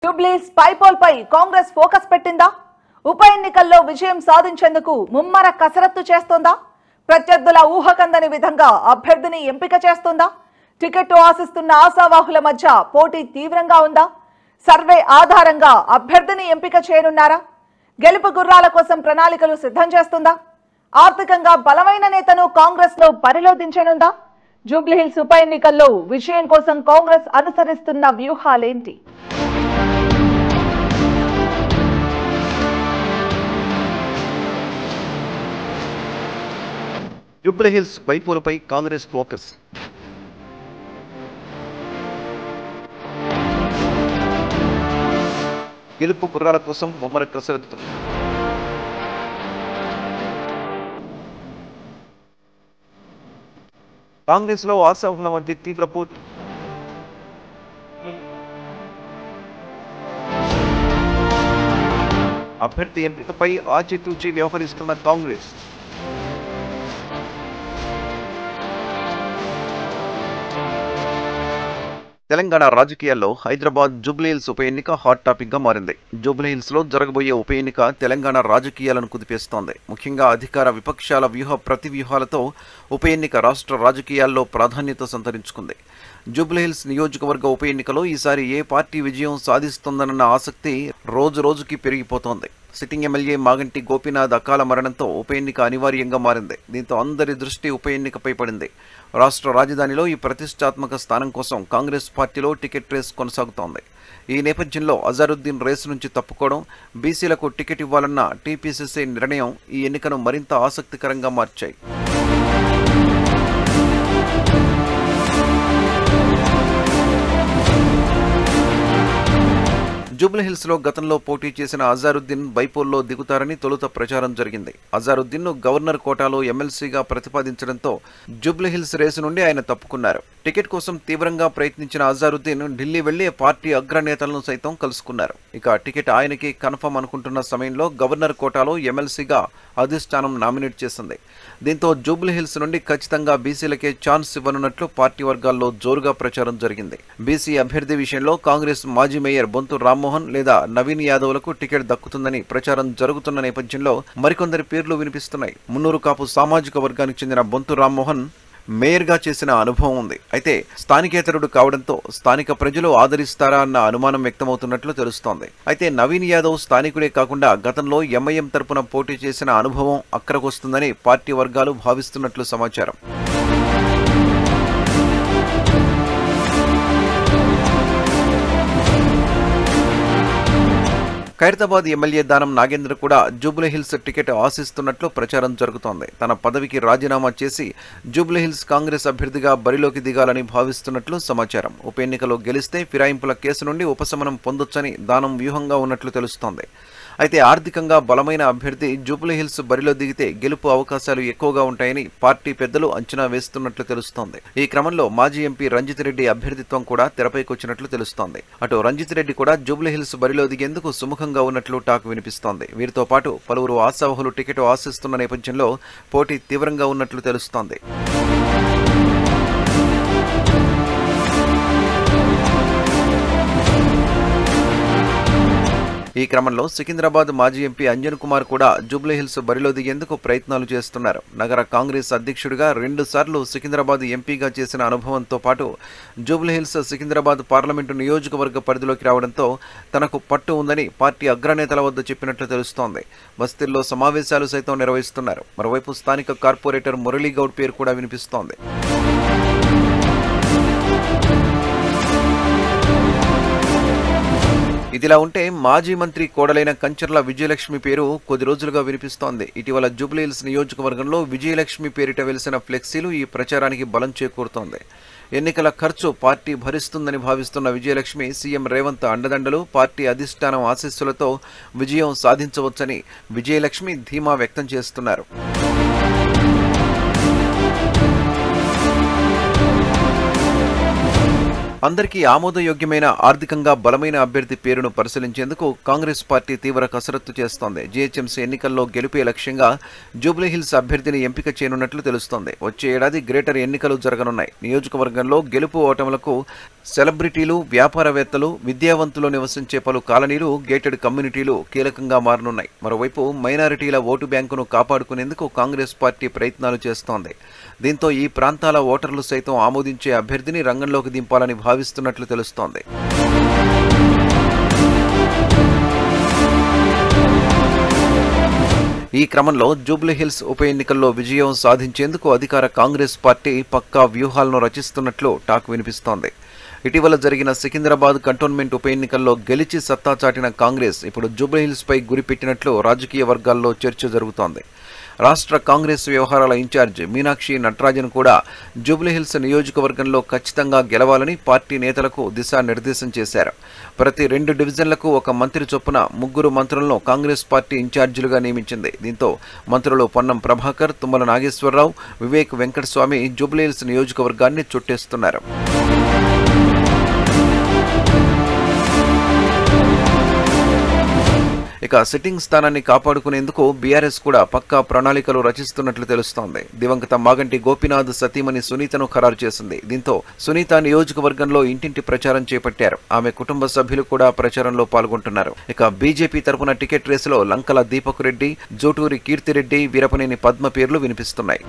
జూబ్లీస్ పైపోల్పై Congress focus పెట్టిందా? ఉప ఎన్నికల్లో విజయం సాధించేందుకు ముమ్మర కసరత్తు చేస్తోందా? ప్రత్యర్థుల ఊహకందని విధంగా అభ్యర్థిని ఎంపిక చేస్తోందా? టికెట్ ఆశిస్తున్న ఆశావాహుల మధ్య పోటీ తీవ్రంగా ఉందా? సర్వే ఆధారంగా అభ్యర్థిని ఎంపిక చేయనున్నారా? గెలుపు గుర్రాల కోసం ప్రణాళికలు సిద్ధం చేస్తుందా? ఆర్థికంగా బలమైన నేతను కాంగ్రెస్ లో బరిలో దించనుందా? జూబ్లీహిల్స్ ఉప ఎన్నికల్లో విజయం కోసం కాంగ్రెస్ అనుసరిస్తున్న వ్యూహాలేంటి? జూబ్లీహిల్స్ వైపోలపై కాంగ్రెస్ ఫోకస్. గెలుపు గుర్రాల కోసం ముమ్మర కసరత్తు. కాంగ్రెస్ లో ఆశావాహుల మధ్య తీవ్ర పోటీ. అభ్యర్థి ఎంపికపై ఆచితూచి వ్యవహరిస్తున్న కాంగ్రెస్. తెలంగాణ రాజకీయాల్లో హైదరాబాద్ జూబ్లీహిల్స్ ఉప ఎన్నిక హాట్ టాపిక్ గా మారింది. జూబ్లీహిల్స్ లో జరగబోయే ఉప ఎన్నిక తెలంగాణ రాజకీయాలను కుదిపేస్తోంది. ముఖ్యంగా అధికార విపక్షాల ప్రతి వ్యూహాలతో ఉప ఎన్నిక రాష్ట్ర రాజకీయాల్లో ప్రాధాన్యత సంతరించుకుంది. జూబ్లీహిల్స్ నియోజకవర్గ ఉప ఎన్నికలో ఈసారి ఏ పార్టీ విజయం సాధిస్తుందన్న ఆసక్తి రోజు రోజుకి పెరిగిపోతోంది. సిట్టింగ్ ఎమ్మెల్యే మాగంటి గోపీనాథ్ అకాల మరణంతో ఉప ఎన్నిక అనివార్యంగా మారింది. దీంతో అందరి దృష్టి ఉప ఎన్నికపై పడింది. రాష్ట్ర రాజధానిలో ఈ ప్రతిష్టాత్మక స్థానం కోసం కాంగ్రెస్ పార్టీలో టికెట్ రేస్ కొనసాగుతోంది. ఈ నేపథ్యంలో అజారుద్దీన్ రేసు నుంచి తప్పుకోవడం, బీసీలకు టికెట్ ఇవ్వాలన్న టీపీసీసీ నిర్ణయం ఈ ఎన్నికను మరింత ఆసక్తికరంగా మార్చాయి. జూబ్లీహిల్స్ లో గతంలో పోటీ చేసిన అజారుద్దీన్ బైపోల్లో దిగుతారని తొలుత ప్రచారం జరిగింది. అజారుద్దీన్ ను గవర్నర్ కోటాలో ఎమ్మెల్సీగా ప్రతిపాదించడంతో జూబ్లీహిల్స్ రేసు నుండి ఆయన తప్పుకున్నారు. టికెట్ కోసం తీవ్రంగా ప్రయత్నించిన అజారుద్దీన్ ఢిల్లీ వెళ్లి పార్టీ అగ్రనేతలను సైతం కలుసుకున్నారు. ఇక టికెట్ ఆయనకి కన్ఫర్మ్ అనుకుంటున్న సమయంలో గవర్నర్ కోటాలో ఎమ్మెల్సీగా అధిష్టానం నామినేట్ చేసింది. దీంతో జూబ్లీహిల్స్ నుండి ఖచ్చితంగా బీసీలకే ఛాన్స్ ఇవ్వనున్నట్లు పార్టీ వర్గాల్లో జోరుగా ప్రచారం జరిగింది. బీసీ అభ్యర్థి విషయంలో కాంగ్రెస్ మాజీ మేయర్ బొంతు రామ్మోహన్ లేదా నవీన్ యాదవ్లకు టికెట్ దక్కుతుందని ప్రచారం జరుగుతున్న నేపథ్యంలో మరికొందరి పేర్లు వినిపిస్తున్నాయి. మున్నూరు కాపు సామాజిక వర్గానికి చెందిన బొంతు రామ్మోహన్ మేయర్గా చేసిన అనుభవం ఉంది. అయితే స్థానికేతరుడు కావడంతో స్థానిక ప్రజలు ఆదరిస్తారా అన్న అనుమానం వ్యక్తమవుతున్నట్లు తెలుస్తోంది. అయితే నవీన్ యాదవ్ స్థానికుడే కాకుండా గతంలో ఎంఐఎం తరపున పోటీ చేసిన అనుభవం అక్కరకొస్తుందని పార్టీ వర్గాలు భావిస్తున్నట్లు సమాచారం. ఖైరతాబాద్ ఎమ్మెల్యే దానం నాగేంద్ర కూడా జూబ్లీహిల్స్ టికెట్ ఆశిస్తున్నట్లు ప్రచారం జరుగుతోంది. తన పదవికి రాజీనామా చేసి జూబ్లీహిల్స్ కాంగ్రెస్ అభ్యర్థిగా బరిలోకి దిగాలని భావిస్తున్నట్లు సమాచారం. ఉప ఎన్నికలో గెలిస్తే ఫిరాయింపుల కేసు నుండి ఉపశమనం పొందొచ్చని దానం వ్యూహంగా ఉన్నట్లు తెలుస్తోంది. అయితే ఆర్థికంగా బలమైన అభ్యర్థి జూబ్లీహిల్స్ బరిలో దిగితే గెలుపు అవకాశాలు ఎక్కువగా ఉంటాయని పార్టీ పెద్దలు అంచనా వేస్తున్నట్లు తెలుస్తోంది. ఈ క్రమంలో మాజీ ఎంపీ రంజిత్ రెడ్డి అభ్యర్థిత్వం కూడా తెరపైకొచ్చినట్లు తెలుస్తోంది. అటు రంజిత్ రెడ్డి కూడా జూబ్లీహిల్స్ బరిలో దిగేందుకు సుముఖంగా ఉన్నట్లు టాక్ వినిపిస్తోంది. వీరితో పాటు పలువురు ఆశావహులు టికెట్ ఆశిస్తున్న నేపథ్యంలో పోటీ తీవ్రంగా ఉన్నట్లు తెలుస్తోంది. ఈ క్రమంలో సికింద్రాబాద్ మాజీ ఎంపీ అంజన్ కుమార్ కూడా జూబ్లీహిల్స్ బరిలో దిగేందుకు ప్రయత్నాలు చేస్తున్నారు. నగర కాంగ్రెస్ అధ్యక్షుడిగా 2 సార్లు సికింద్రాబాద్ ఎంపీగా చేసిన అనుభవంతో పాటు జూబ్లీహిల్స్ సికింద్రాబాద్ పార్లమెంటు నియోజకవర్గ పరిధిలోకి రావడంతో తనకు పట్టు ఉందని పార్టీ అగ్రనేతల వద్ద చెప్పినట్లు తెలుస్తోంది. బస్తీల్లో సమావేశాలు సైతం నిర్వహిస్తున్నారు. మరోవైపు స్థానిక కార్పొరేటర్ మురళీగౌడ్ పేరు కూడా వినిపిస్తోంది. ఇదిలా ఉంటే మాజీ మంత్రి కోడలైన కంచర్ల విజయలక్ష్మి పేరు కొద్ది రోజులుగా వినిపిస్తోంది. ఇటీవల జూబ్లీహిల్స్ నియోజకవర్గంలో విజయలక్ష్మి పేరిట వెలిసిన ఫ్లెక్సీలు ఈ ప్రచారానికి బలం చేకూరుతోంది. ఎన్నికల ఖర్చు పార్టీ భరిస్తుందని భావిస్తున్న విజయలక్ష్మి సీఎం రేవంత్ అండదండలు, పార్టీ అధిష్టానం ఆశీస్సులతో విజయం సాధించవచ్చని విజయలక్ష్మి ధీమా వ్యక్తం చేస్తున్నారు. అందరికీ ఆమోదయోగ్యమైన ఆర్థికంగా బలమైన అభ్యర్థి పేరును పరిశీలించేందుకు కాంగ్రెస్ పార్టీ తీవ్ర కసరత్తు చేస్తోంది. జీహెచ్ఎంసీ ఎన్నికల్లో గెలుపే లక్ష్యంగా జూబ్లీహిల్స్ అభ్యర్థిని ఎంపిక చేయనున్నట్లు తెలుస్తోంది. వచ్చే ఏడాది గ్రేటర్ ఎన్నికలు జరగనున్నాయి. నియోజకవర్గంలో గెలుపు ఓటములకు సెలబ్రిటీలు, వ్యాపారవేత్తలు, విద్యావంతులు నివసించే పలు కాలనీలు, గేటెడ్ కమ్యూనిటీలు కీలకంగా మారనున్నాయి. మరోవైపు మైనారిటీల ఓటు బ్యాంకును కాపాడుకునేందుకు కాంగ్రెస్ పార్టీ ప్రయత్నాలు చేస్తోంది. దీంతో ఈ ప్రాంతాల ఓటర్లు సైతం ఆమోదించే అభ్యర్థిని రంగంలోకి దింపాలని భావిస్తున్నట్లు తెలుస్తోంది. ఈ క్రమంలో జూబ్లీహిల్స్ ఉప ఎన్నికల్లో విజయం సాధించేందుకు అధికార కాంగ్రెస్ పార్టీ పక్కా వ్యూహాలను రచిస్తున్నట్లు టాక్ వినిపిస్తోంది. ఇటీవల జరిగిన సికింద్రాబాద్ కంటోన్మెంట్ ఉప ఎన్నికల్లో గెలిచి సత్తా చాటిన కాంగ్రెస్ ఇప్పుడు జూబ్లీహిల్స్ పై గురిపెట్టినట్లు రాజకీయ వర్గాల్లో చర్చ జరుగుతోంది. రాష్ట్ర కాంగ్రెస్ వ్యవహారాల ఇన్ఛార్జ్ మీనాక్షి నటరాజన్ కూడా జూబ్లీహిల్స్ నియోజకవర్గంలో ఖచ్చితంగా గెలవాలని పార్టీ నేతలకు దిశానిర్దేశం చేశారు. ప్రతి 2 డివిజన్లకు ఒక మంత్రి చొప్పున 3 మంత్రులను కాంగ్రెస్ పార్టీ ఇన్ఛార్జీలుగా నియమించింది. దీంతో మంత్రులు పొన్నం ప్రభాకర్, తుమ్మల నాగేశ్వరరావు, వివేక్ వెంకటస్వామి జూబ్లీహిల్స్ నియోజకవర్గాన్ని చుట్టేస్తున్నారు. ఇక సిట్టింగ్ స్థానాన్ని కాపాడుకునేందుకు బీఆర్ఎస్ కూడా పక్కా ప్రణాళికలు రచిస్తున్నట్లు తెలుస్తోంది. దివంగత మాగంటి గోపీనాథ్ సతీమణి సునీతను ఖరారు చేసింది. దీంతో సునీత నియోజకవర్గంలో ఇంటింటి ప్రచారం చేపట్టారు. ఆమె కుటుంబ సభ్యులు కూడా ప్రచారంలో పాల్గొంటున్నారు. ఇక బీజేపీ తరపున టికెట్ రేసులో లంకల దీపక్ రెడ్డి, జోటూరి కీర్తిరెడ్డి, వీరపనేని పద్మ పేర్లు వినిపిస్తున్నాయి.